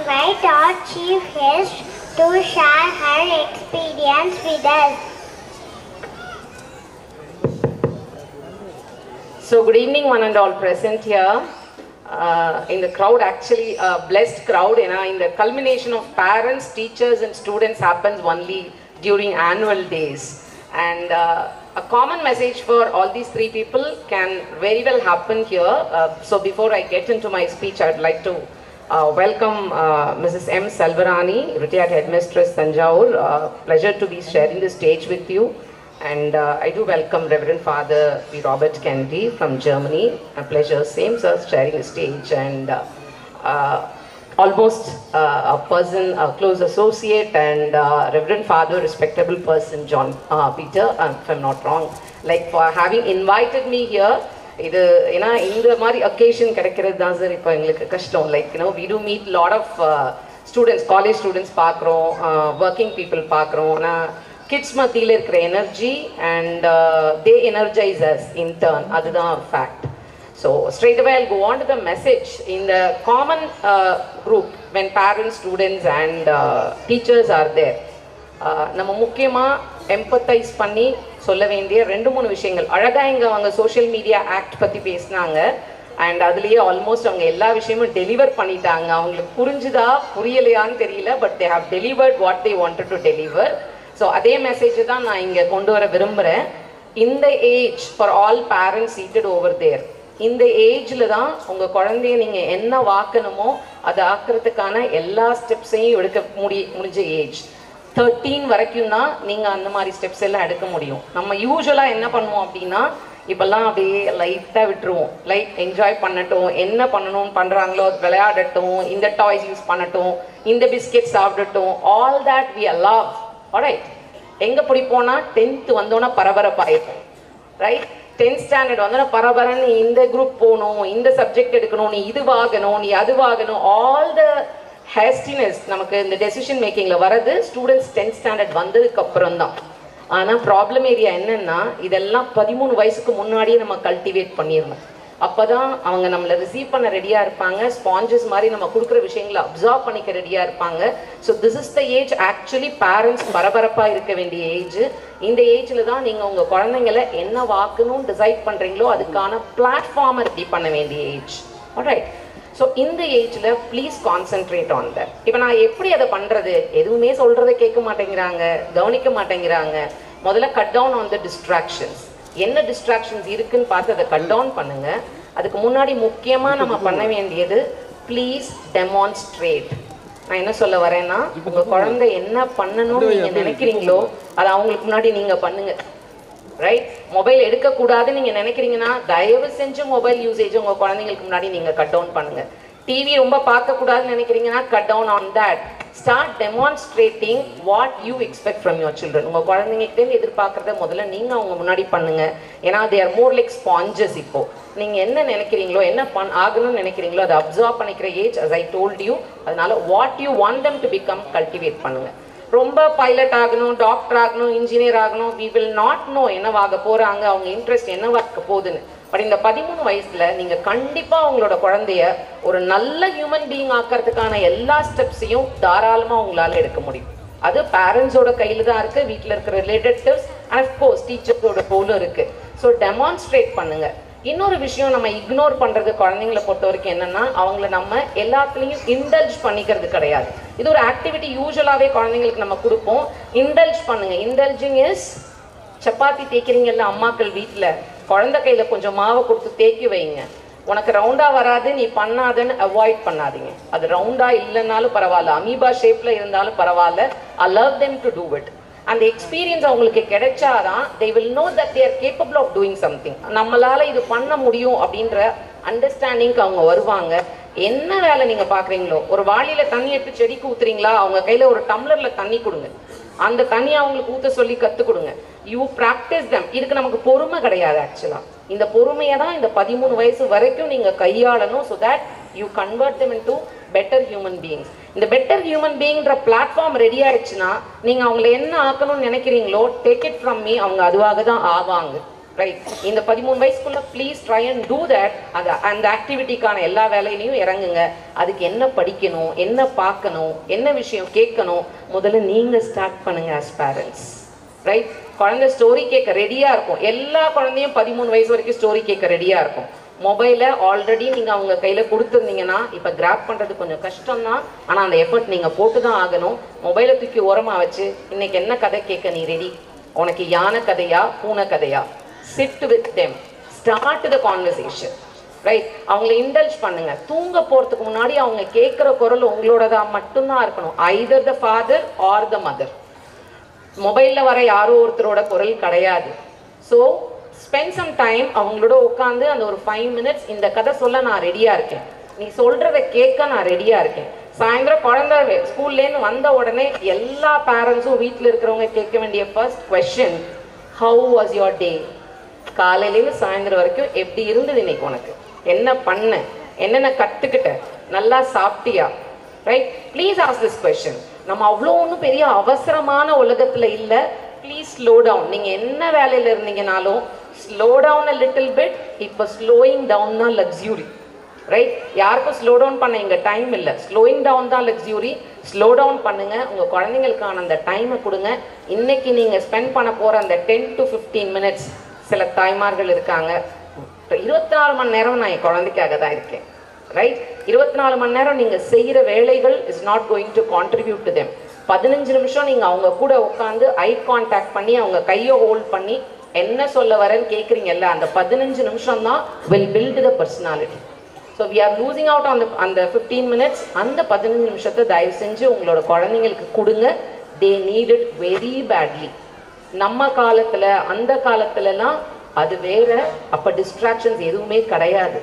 invite our chief guest to share her experience with us. So good evening one and all present here. In the crowd, actually a blessed crowd, in the culmination of parents, teachers and students happens only during annual days, and a common message for all these three people can very well happen here. So before I get into my speech, I'd like to welcome Mrs. M. Selvarani, retired headmistress, Tanjore. Pleasure to be sharing the stage with you. And I do welcome Reverend Father V. Robert Kennedy from Germany. A pleasure, same sir, sharing the stage. And almost a person, a close associate, and Reverend Father, respectable person, John Peter, if I'm not wrong, like for having invited me here. இது ஏன்னா இந்த மாதிரி occasion கிடைக்கிறது தான் sir இப்போ எங்களுக்கு கஷ்டம். Like we do meet lot of students, college students பார்க்குறோம், working people பார்க்குறோம். ஆனால் கிட்ஸ் மத்தியில் இருக்கிற energy and they energize us in turn, அதுதான் fact. So straight away I'll go on to the message. In the common group, when parents, students and teachers are there, நம்ம முக்கியமாக empathise பண்ணி சொல்ல வேண்டிய 2-3 விஷயங்கள். அழகாக இங்கே அவங்க சோஷியல் மீடியா ஆக்ட் பற்றி பேசினாங்க, அண்ட் அதுலேயே ஆல்மோஸ்ட் அவங்க எல்லா விஷயமும் டெலிவர் பண்ணிட்டாங்க. அவங்களுக்கு புரிஞ்சுதா புரியலையான்னு தெரியல, but they have delivered what they wanted to deliver. So அதே மெசேஜ் தான் நான் இங்கே கொண்டு வர விரும்புகிறேன். இந்த age for all parents seated over there, இந்த ஏஜில் தான் உங்கள் குழந்தைய நீங்கள் என்ன வாக்கணுமோ அதை ஆக்கிறதுக்கான எல்லா ஸ்டெப்ஸையும் எடுக்க முடிஞ்ச ஏஜ் 13 வரைக்கும் தான் நீங்கள் அந்த மாதிரி ஸ்டெப்ஸ் எல்லாம் எடுக்க முடியும். நம்ம யூஸ்வலாக என்ன பண்ணுவோம் அப்படின்னா, இப்போல்லாம் அப்படியே லைட்டாக விட்டுருவோம். லைட் என்ஜாய் பண்ணட்டும், என்ன பண்ணணும்னு பண்ணுறாங்களோ அது விளையாடட்டும், இந்த டாய்ஸ் யூஸ் பண்ணட்டும், இந்த பிஸ்கெட் சாப்பிடட்டும், all that we allow. Alright, எங்கே பிடிப்போம்னா 10th வந்தோன்னா பரபரப்பாயிருக்கும். ரைட், 10th ஸ்டாண்டர்ட் வந்தோன்னா பரபரன்னு இந்த குரூப் போகணும், இந்த சப்ஜெக்ட் எடுக்கணும், நீ இது வாங்கணும், நீ அது வாங்கணும், ஆல் த ஹேஸ்டினஸ் நமக்கு இந்த டெசிஷன் மேக்கிங்கில் வரது ஸ்டூடெண்ட்ஸ் 10th ஸ்டாண்டர்ட் வந்ததுக்கு அப்புறம் தான். ஆனால் ப்ராப்ளம் ஏரியா என்னென்னா, இதெல்லாம் 13 வயசுக்கு முன்னாடியே நம்ம கல்டிவேட் பண்ணிடணும். அப்போ தான் அவங்க நம்மளை ரிசீவ் பண்ண ரெடியாக இருப்பாங்க, ஸ்பாஞ்சஸ் மாதிரி நம்ம கொடுக்குற விஷயங்களை அப்சார்வ் பண்ணிக்க ரெடியாக இருப்பாங்க. So this is the age actually parents பரபரப்பாக இருக்க வேண்டிய ஏஜ். இந்த ஏஜில் தான் நீங்கள் உங்கள் குழந்தைங்களை என்ன வாக்கணும்னு டிசைட் பண்ணுறீங்களோ அதுக்கான பிளாட்ஃபார்மை ரெடி பண்ண வேண்டிய ஏஜ். ஆல்ரைட், ஸோ இந்த ஏஜில் ப்ளீஸ் கான்சென்ட்ரேட் ஆன் தட். இப்போ நான் எப்படி அதை பண்ணுறது, எதுவுமே சொல்கிறத கேட்க மாட்டேங்கிறாங்க, கவனிக்க மாட்டேங்கிறாங்க. முதல்ல cut down on the distractions. என்ன டிஸ்ட்ராக்ஷன்ஸ் இருக்குன்னு பார்த்து அதை கட் டவுன் பண்ணுங்க. அதுக்கு முன்னாடி முக்கியமாக நம்ம பண்ண வேண்டியது ப்ளீஸ் டெமான்ஸ்ட்ரேட். நான் என்ன சொல்ல வரேன்னா, உங்கள் குழந்தை என்ன பண்ணணும்னு நீங்கள் நினைக்கிறீங்களோ அதை அவங்களுக்கு முன்னாடி நீங்கள் பண்ணுங்க. ரைட், மொபைல் எடுக்கக்கூடாதுன்னு நீங்கள் நினைக்கிறீங்கன்னா தயவு செஞ்சு மொபைல் யூசேஜ் உங்கள் குழந்தைங்களுக்கு முன்னாடி நீங்கள் கட் டவுன் பண்ணுங்கள். டிவி ரொம்ப பார்க்கக்கூடாதுன்னு நினைக்கிறீங்கன்னா cut down on that. Start demonstrating what you expect from your children. உங்கள் குழந்தைங்கிட்டேருந்து எதிர்பார்க்குறத முதல்ல நீங்கள் அவங்க முன்னாடி பண்ணுங்கள். ஏன்னா they are more like sponges. இப்போது நீங்கள் என்ன நினைக்கிறீங்களோ, என்ன ஆகணும்னு நினைக்கிறீங்களோ அதை அப்சர்வ் பண்ணிக்கிற age as I told you. அதனால what you want them to become cultivate பண்ணுங்கள். ரொம்ப பைலட் ஆகணும், டாக்டர் ஆகணும், இன்ஜினியர் ஆகணும், we will not know என்னவாக போகிறாங்க, அவங்க இன்ட்ரெஸ்ட் என்னவாக போகுதுன்னு. பட் இந்த 13 வயசுல நீங்கள் கண்டிப்பாக உங்களோட குழந்தைய ஒரு நல்ல ஹியூமன் பீயிங் ஆக்கிறதுக்கான எல்லா ஸ்டெப்ஸையும் தாராளமாக உங்களால் எடுக்க முடியும். அது பேரண்ட்ஸோட கையில் தான் இருக்குது, வீட்டில் இருக்கிற ரிலேட்டிவ்ஸ் அண்ட் அஃப்கோர்ஸ் டீச்சர்ஸோட ரோலும் இருக்குது. ஸோ டெமான்ஸ்ட்ரேட் பண்ணுங்க. இன்னொரு விஷயம் நம்ம இக்னோர் பண்ணுறது குழந்தைங்களை பொறுத்த வரைக்கும் என்னென்னா, அவங்கள நம்ம எல்லாத்துலேயும் இன்டல்ஜ் பண்ணிக்கிறது கிடையாது. இது ஒரு ஆக்டிவிட்டி யூஸ்வலாகவே குழந்தைங்களுக்கு நம்ம கொடுப்போம். இன்டல்ஜ் பண்ணுங்க. இன்டல்ஜிங் இஸ், சப்பாத்தி தேய்க்கிறீங்கல்ல அம்மாக்கள் வீட்டில், குழந்தை கையில் கொஞ்சம் மாவை கொடுத்து தேக்கி வைங்க. உனக்கு ரவுண்டாக வராது நீ பண்ணாதுன்னு அவாய்ட் பண்ணாதீங்க. அது ரவுண்டாக இல்லைன்னாலும் பரவாயில்ல, அமீபா ஷேப்பில் இருந்தாலும் பரவாயில்ல, allow them to do it. அந்த எக்ஸ்பீரியன்ஸ் அவங்களுக்கு கிடைச்சாதான் they will know that they are capable of doing something. நம்மளால் இது பண்ண முடியும் அப்படின்ற அண்டர்ஸ்டாண்டிங்க்கு அவங்க வருவாங்க. என்ன வேலை நீங்கள் பார்க்குறீங்களோ, ஒரு வாளியில் தண்ணி எடுத்து செடிக்கு ஊற்றுறீங்களா, அவங்க கையில் ஒரு டம்ளரில் தண்ணி கொடுங்க, அந்த தண்ணியை அவங்களுக்கு ஊற்ற சொல்லி கற்றுக் கொடுங்க. யூ ப்ராக்டிஸ் தம். இதுக்கு நமக்கு பொறுமை கிடையாது ஆக்சுவலாக. இந்த பொறுமையை தான் இந்த 13 வயசு வரைக்கும் நீங்கள் கையாளணும். So that you convert them into better human beings. இந்த பெட்டர் ஹியூமன் பீயிங்ன்ற பிளாட்ஃபார்ம் ரெடி ஆயிடுச்சுன்னா நீங்கள் அவங்கள என்ன ஆக்கணும்னு நினைக்கிறீங்களோ, டேக் இட் ஃப்ரம் மீ, அவங்க அதுவாக தான் ஆவாங்க. ரைட்? இந்த 13 வயசுக்குள்ள please try and do that. அந்த ஆக்டிவிட்டிக்கான எல்லா வேலையிலையும் இறங்குங்க. அதுக்கு என்ன படிக்கணும், என்ன பார்க்கணும், என்ன விஷயம் கேட்கணும், முதல்ல நீங்கள் ஸ்டார்ட் பண்ணுங்க ஆஸ் பேரண்ட்ஸ். ரைட்? குழந்தை ஸ்டோரி கேட்க ரெடியாக இருக்கும். எல்லா குழந்தையும் 13 வயசு வரைக்கும் ஸ்டோரி கேட்க ரெடியாக இருக்கும். மொபைலை ஆல்ரெடி நீங்கள் அவங்க கையில் கொடுத்துருந்தீங்கன்னா இப்போ கிராப் பண்ணுறது கொஞ்சம் கஷ்டம் தான். ஆனால் அந்த எஃபர்ட் நீங்கள் போட்டு தான் ஆகணும். மொபைலை தூக்கி ஓரமாக வச்சு இன்னைக்கு என்ன கதை கேட்க நீ ரெடி? உனக்கு யானை கதையா பூனை கதையா? Sit with them, start the conversation, right? அவங்கள இண்டல்ஜ் பண்ணுங்க. தூங்க போறதுக்கு முன்னாடி அவங்க கேட்குற குரல் உங்களோடதா மட்டும்தான் இருக்கணும். either the father or the mother. மொபைல்ல வர யாரோ ஒருத்தரோட குரல் கிடையாது. ஸோ ஸ்பெண்ட் சம் டைம் அவங்களோட உட்காந்து அந்த ஒரு 5 minutes இந்த கதை சொல்ல நான் ரெடியா இருக்கேன், நீ சொல்றதை கேட்க நான் ரெடியா இருக்கேன். சாயந்தரம் குழந்தை ஸ்கூல்லேருந்து வந்த உடனே எல்லா பேரண்ட்ஸும் வீட்டில் இருக்கிறவங்க கேட்க வேண்டிய first question, how was your day? காலையிலேருந்து சாயந்தரம் வரைக்கும் எப்படி இருந்தது இன்னைக்கு, உனக்கு என்ன பண்ண, என்னென்ன கற்றுக்கிட்ட, நல்லா சாப்பிட்டியா? Right? Please ask this question. நம்ம அவ்வளோ ஒன்றும் பெரிய அவசரமான உலகத்தில் இல்லை. Please slow down. நீங்கள் என்ன வேலையில் இருந்தீங்கனாலும் slow down a little bit. இப்போ ஸ்லோயிங் டவுன் தான் லக்ஸுரி. ரைட்? யாருக்கும் ஸ்லோ டவுன் பண்ண இங்கே டைம் இல்லை. ஸ்லோயிங் டவுன் தான் லக்ஸுரி. ஸ்லோ டவுன் பண்ணுங்க. உங்கள் குழந்தைங்களுக்கான அந்த டைமை கொடுங்க. இன்னைக்கு நீங்கள் ஸ்பெண்ட் பண்ண போகிற அந்த 10 to 15 minutes, சில தாய்மார்கள் இருக்காங்க 24 மணி நேரம் நான் என் குழந்தைக்காக தான் இருக்கேன். ரைட்? 24 மணி நேரம் நீங்கள் செய்கிற வேலைகள் is not going to contribute to them. 15 நிமிஷம் நீங்கள் அவங்க கூட உட்காந்து ஐ கான்டாக்ட் பண்ணி அவங்க கையை ஹோல்ட் பண்ணி என்ன சொல்ல வரேன்னு கேட்குறீங்கல்ல, அந்த 15 நிமிஷம் தான் will build the personality. So we are losing out அந்த 15 minutes. அந்த 15 நிமிஷத்தை தயவு செஞ்சு உங்களோட குழந்தைங்களுக்கு கொடுங்க. They need it very badly. நம்ம காலத்தில் அந்த காலத்துலலாம் அது வேற. அப்போ டிஸ்ட்ராக்ஷன்ஸ் எதுவுமே கிடையாது.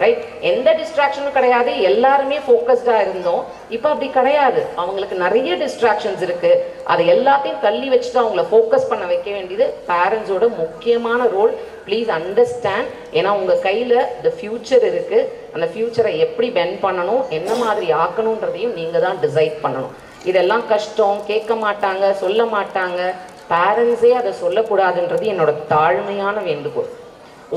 ரைட்? எந்த டிஸ்ட்ராக்ஷனும் கிடையாது. எல்லாருமே ஃபோக்கஸ்டாக இருந்தோம். இப்போ அப்படி கிடையாது. அவங்களுக்கு நிறைய டிஸ்ட்ராக்ஷன்ஸ் இருக்குது. அதை எல்லாத்தையும் தள்ளி வச்சுட்டு அவங்கள ஃபோக்கஸ் பண்ண வைக்க வேண்டியது பேரண்ட்ஸோட முக்கியமான ரோல். Please understand. ஏன்னா உங்கள் கையில் த ஃப்யூச்சர் இருக்குது. அந்த ஃப்யூச்சரை எப்படி பெண்ட் பண்ணணும், என்ன மாதிரி ஆக்கணுன்றதையும் நீங்கள் தான் டிசைட் பண்ணணும். இதெல்லாம் கஷ்டம், கேட்க மாட்டாங்க, சொல்ல மாட்டாங்க. பேரண்ட்ஸே அதை சொல்லக்கூடாதுன்றது என்னோட தாழ்மையான வேண்டுகோள்.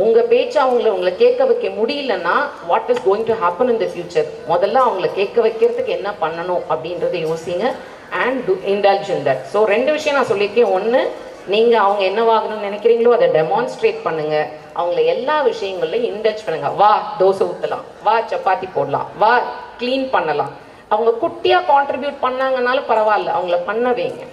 உங்கள் பேச்சு உங்களை கேட்க வைக்க முடியலன்னா what is going to happen in the future? முதல்ல அவங்கள கேட்க வைக்கிறதுக்கு என்ன பண்ணணும் அப்படின்றத யோசிங்க and to indulge in that. So 2 விஷயம் நான் சொல்லியிருக்கேன். ஒன்று, நீங்கள் அவங்க என்னவாகணும்னு நினைக்கிறீங்களோ அதை டெமான்ஸ்ட்ரேட் பண்ணுங்க. அவங்கள எல்லா விஷயங்கள்லையும் இண்டல்ஜ் பண்ணுங்க. வா தோசை ஊற்றலாம், வா சப்பாத்தி போடலாம், வா க்ளீன் பண்ணலாம். அவங்க குட்டியாக கான்ட்ரிபியூட் பண்ணாங்கனாலும் பரவாயில்ல, அவங்கள பண்ண வைங்க.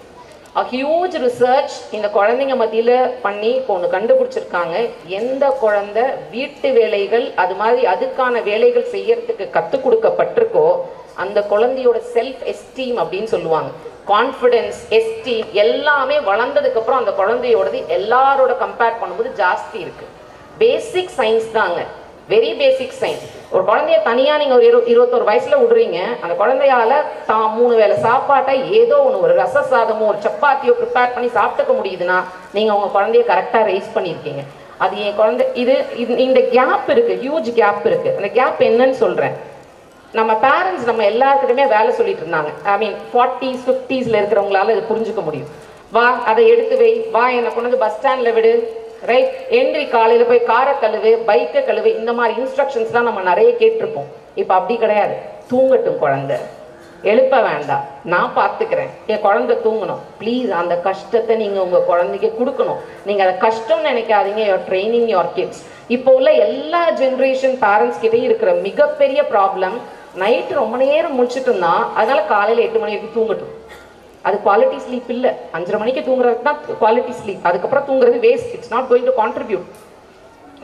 ஹியூஜ் ரிசர்ச் இந்த குழந்தைங்க மத்தியில் பண்ணி இப்போ ஒன்று கண்டுபிடிச்சிருக்காங்க. எந்த குழந்தை வீட்டு வேலைகள் அது மாதிரி அதுக்கான வேலைகள் செய்யறதுக்கு கற்றுக் கொடுக்கப்பட்டிருக்கோ அந்த குழந்தையோட செல்ஃப் எஸ்டீம் அப்படின்னு சொல்லுவாங்க, கான்ஃபிடென்ஸ், எஸ்டீம் எல்லாமே வளர்ந்ததுக்கப்புறம் அந்த குழந்தையோடது எல்லாரோட கம்பேர் பண்ணும்போது ஜாஸ்தி இருக்கு. பேசிக் சயின்ஸ் தாங்க, வெரி பேசிக் சயின்ஸ். ஒரு குழந்தைய தனியாக நீங்கள் ஒரு 21 வயசில் விடுறீங்க. அந்த குழந்தையால் தான் 3 வேளை சாப்பாட்டை ஏதோ ஒன்று, ஒரு ரச சாதமோ ஒரு சப்பாத்தியோ ப்ரிப்பேர் பண்ணி சாப்பிட்டுக்க முடியுதுன்னா நீங்கள் உங்கள் குழந்தைய கரெக்டாக ரைஸ் பண்ணியிருக்கீங்க. அது என் குழந்தை இந்த கேப் இருக்குது, ஹியூஜ் கேப் இருக்குது. அந்த கேப் என்னன்னு சொல்கிறேன். நம்ம பேரண்ட்ஸ் நம்ம எல்லாருக்கிட்டுமே வேலை சொல்லிட்டு இருந்தாங்க. ஐ மீன் 40s 50s இருக்கிறவங்களால இது புரிஞ்சுக்க முடியும். வா அதை எடுத்து வை, வா என்னை கொண்டு வந்து பஸ் ஸ்டாண்டில் விடு, ரைட்? என்ட்ரி காலையில் போய் காரை கழுவு, பைக்கை கழுவு, இந்த மாதிரி இன்ஸ்ட்ரக்ஷன்ஸ்லாம் நம்ம நிறைய கேட்டிருப்போம். இப்போ அப்படி கிடையாது. தூங்கட்டும் குழந்தை, எழுப்ப வேண்டாம், நான் பார்த்துக்கிறேன், என் குழந்தை தூங்கணும். ப்ளீஸ் அந்த கஷ்டத்தை நீங்கள் உங்கள் குழந்தைக்கு கொடுக்கணும். நீங்கள் அதை கஷ்டம்னு நினைக்காதீங்க. Your training your kids. இப்போ உள்ள எல்லா ஜென்ரேஷன் பேரண்ட்ஸ் கிட்டே இருக்கிற மிகப்பெரிய ப்ராப்ளம், நைட்டு ரொம்ப நேரம் முடிச்சுட்டு இருந்தால் அதனால காலையில் 8 மணி வரைக்கும் தூங்கட்டும். அது குவாலிட்டி ஸ்லீப் இல்லை. 5:30 மணிக்கு தூங்குறது தான் குவாலிட்டி ஸ்லீப். அதுக்கப்புறம் தூங்குறது waste. It's not going to contribute.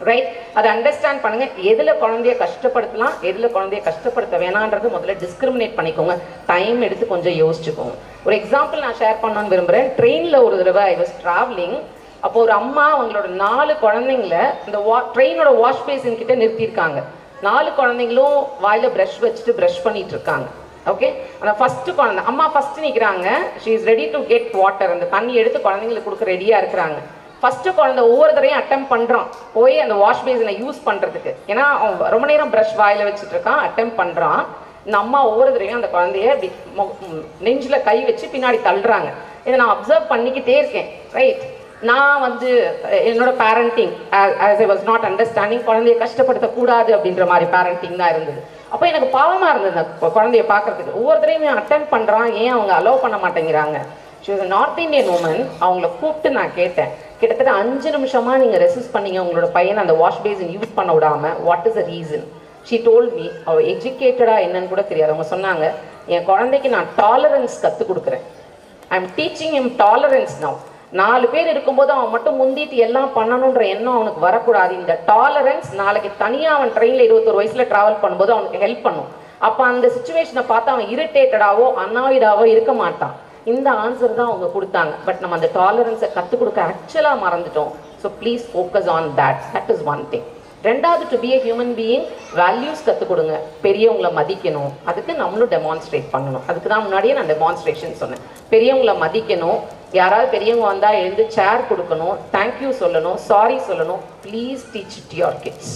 Right? அதை அண்டர்ஸ்டாண்ட் பண்ணுங்க. எதில் குழந்தைய கஷ்டப்படுத்தலாம், எதில் குழந்தைய கஷ்டப்படுத்த வேணான்றது முதல்ல டிஸ்கிரிமினேட் பண்ணிக்கோங்க. டைம் எடுத்து கொஞ்சம் யோசிச்சுக்கோங்க. ஒரு எக்ஸாம்பிள் நான் ஷேர் பண்ணணும்னு விரும்புகிறேன். ட்ரெயினில் ஒரு தடவை ஐ வாஸ் ட்ராவலிங். அப்போ ஒரு அம்மா அவங்களோட 4 குழந்தைங்கள இந்த ட்ரெயினோட வாஷ் பேசின் கிட்ட நிறுத்தியிருக்காங்க. 4 குழந்தைங்களும் வாயில் ப்ரஷ் வச்சுட்டு ப்ரஷ் பண்ணிட்டு இருக்காங்க. ஓகே, அந்த ஃபர்ஸ்ட் குழந்தை அம்மா ஃபர்ஸ்ட் நிற்கிறாங்க. She is ready to get water. அந்த தண்ணி எடுத்து குழந்தைங்களுக்கு கொடுக்க ரெடியாக இருக்கிறாங்க. ஃபர்ஸ்ட் குழந்தை ஒவ்வொரு தடையும் அட்டம் பண்ணுறான் போய் அந்த வாஷ் பேசினை யூஸ் பண்ணுறதுக்கு. ஏன்னா அவன் ரொம்ப நேரம் ப்ரஷ் வாயில் வச்சுட்டு இருக்கான், அட்டம் பண்ணுறான். இந்த அம்மா ஒவ்வொரு தடையும் அந்த குழந்தைய நெஞ்சில் கை வச்சு பின்னாடி தள்ளுறாங்க. இதை நான் அப்சர்வ் பண்ணிக்கிட்டே இருக்கேன். ரைட்? நான் வந்து என்னோட parenting as I was not understanding, குழந்தைய கஷ்டப்படுத்தக்கூடாது அப்படின்ற மாதிரி பேரண்டிங் தான் இருந்தது. அப்போ எனக்கு பாவமாக இருந்தது குழந்தைய பார்க்கறதுக்கு. ஒவ்வொருத்தரையும் அட்டன் பண்ணுறான், ஏன் அவங்க அலோவ் பண்ண மாட்டேங்கிறாங்க. She was North Indian woman. அவங்கள கூப்பிட்டு நான் கேட்டேன், கிட்டத்தட்ட 5 நிமிஷமா நீங்கள் ரெசிஸ்ட் பண்ணீங்க உங்களோட பையனை அந்த வாஷ் பேசின் யூஸ் பண்ண விடாமல், what is the reason? She told me, அவள் எஜுகேட்டடாக என்னன்னு கூட தெரியாது. அவங்க சொன்னாங்க, என் குழந்தைக்கு நான் டாலரன்ஸ் கற்றுக் கொடுக்குறேன். I am teaching him tolerance now. 4 பேர் இருக்கும்போது அவன் மட்டும் முந்திட்டு எல்லாம் பண்ணணுன்ற எண்ணம் அவனுக்கு வரக்கூடாது. இந்த டாலரன்ஸ் நாளைக்கு தனியாக அவன் ட்ரெயினில் 21 வயசில் ட்ராவல் பண்ணும்போது அவனுக்கு ஹெல்ப் பண்ணும். அப்போ அந்த சுச்சுவேஷனை பார்த்து அவன் இரிட்டேட்டடாவோ அன்னாய்டாவோ இருக்க மாட்டான். இந்த ஆன்சர் தான் அவங்க கொடுத்தாங்க. பட் நம்ம அந்த டாலரன்ஸை கற்றுக் கொடுக்க ஆக்சுவலாக மறந்துட்டோம். So please focus on that. That is one thing. ரெண்டாவது, to be a human being, values கற்றுக் கொடுங்க. பெரியவங்களை மதிக்கணும், அதுக்கு நம்மளும் டெமான்ஸ்ட்ரேட் பண்ணணும். அதுக்கு தான் முன்னாடியே நான் டெமான்ஸ்ட்ரேஷன் சொன்னேன். பெரியவங்களை மதிக்கணும், யாராவது பெரியவங்க வந்தால் எழுந்து சேர் கொடுக்கணும், தேங்க்யூ சொல்லணும், சாரி சொல்லணும். Please teach it your kids.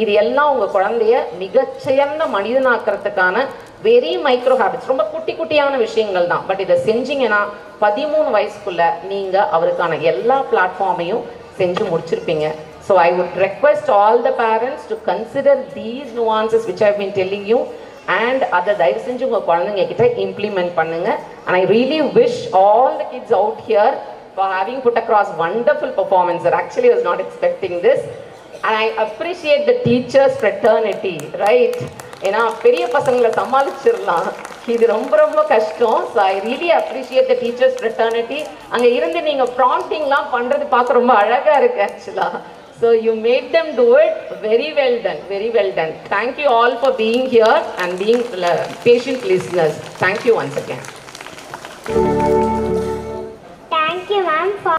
இது எல்லாம் உங்கள் குழந்தைய மிகச்சிறந்த மனிதனாக்கிறதுக்கான வெரி மைக்ரோ ஹேபிட்ஸ், ரொம்ப குட்டி குட்டியான விஷயங்கள் தான். பட் இதை செஞ்சீங்கன்னா 13 வயசுக்குள்ள நீங்கள் அவருக்கான எல்லா பிளாட்ஃபார்மையும் செஞ்சு முடிச்சிருப்பீங்க. So I would request all the parents to consider these nuances which I have been telling you, and அதை தயவு செஞ்சு உங்கள் குழந்தைங்க கிட்ட இம்ப்ளிமெண்ட் பண்ணுங்க. And I really wish all the kids out here for having put across wonderful performance. Actually I was not expecting this, and I appreciate the teachers fraternity, right? ஏன்னா பெரிய பசங்களை சமாளிச்சிடலாம், இது ரொம்ப ரொம்ப கஷ்டம். So I really appreciate the teachers fraternity. அங்கே இருந்து நீங்கள் ப்ராம்ப்டிங்லாம் பண்ணுறது பார்க்க ரொம்ப அழகாக இருக்குது ஆக்சுவலாக. So you mat them do it. Very well done, very well done. Thank you all for being here and being patient listeners. Thank you once again. Thank you, ma'am, for